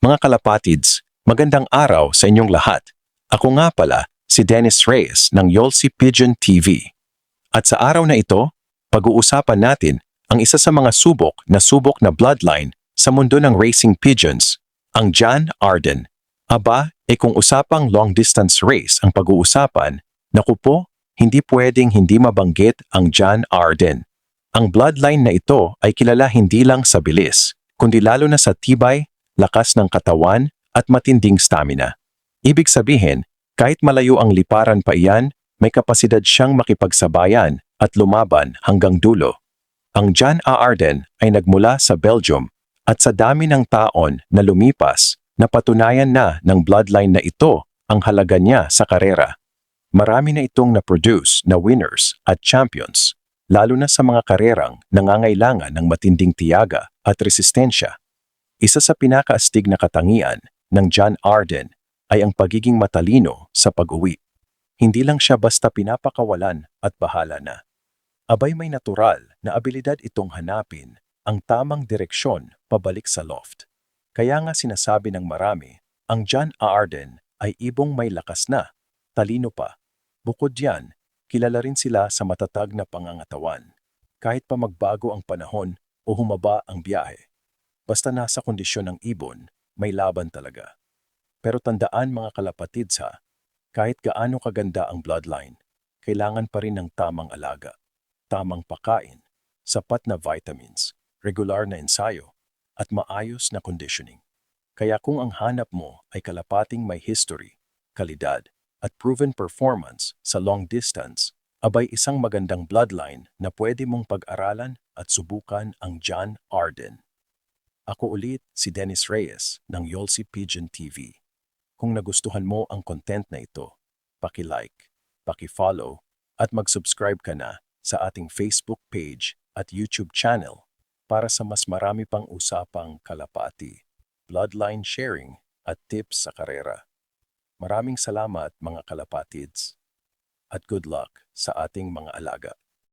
Mga kalapatids, magandang araw sa inyong lahat. Ako nga pala, si Dennis Reyes ng Yolsi Pigeon TV. At sa araw na ito, pag-uusapan natin ang isa sa mga subok na bloodline sa mundo ng racing pigeons, ang John Arden. Aba, kung usapang long-distance race ang pag-uusapan, naku po, hindi pwedeng hindi mabanggit ang John Arden. Ang bloodline na ito ay kilala hindi lang sa bilis, kundi lalo na sa tibay, lakas ng katawan at matinding stamina. Ibig sabihin, kahit malayo ang liparan pa iyan, may kapasidad siyang makipagsabayan at lumaban hanggang dulo. Ang John Arden ay nagmula sa Belgium at sa dami ng taon na lumipas, napatunayan na ng bloodline na ito ang halaga niya sa karera. Marami na itong na-produce na winners at champions, lalo na sa mga karerang nangangailangan ng matinding tiyaga at resistensya. Isa sa pinakaastig na katangian ng John Arden ay ang pagiging matalino sa pag-uwi. Hindi lang siya basta pinapakawalan at bahala na. Abay may natural na abilidad itong hanapin ang tamang direksyon pabalik sa loft. Kaya nga sinasabi ng marami, ang John Arden ay ibong may lakas na, talino pa. Bukod diyan, kilala rin sila sa matatag na pangangatawan. Kahit pa magbago ang panahon o humaba ang biyahe. Basta nasa kondisyon ng ibon, may laban talaga. Pero tandaan mga kalapatids ha, kahit gaano kaganda ang bloodline, kailangan pa rin ng tamang alaga, tamang pagkain, sapat na vitamins, regular na ensayo, at maayos na conditioning. Kaya kung ang hanap mo ay kalapating may history, kalidad, at proven performance sa long distance, abay isang magandang bloodline na pwede mong pag-aralan at subukan ang John Arden. Ako ulit si Dennis Reyes ng Yolsi Pigeon TV. Kung nagustuhan mo ang content na ito, paki-like, paki-follow at mag-subscribe ka na sa ating Facebook page at YouTube channel para sa mas marami pang usapang kalapati, bloodline sharing at tips sa karera. Maraming salamat mga kalapatids at good luck sa ating mga alaga.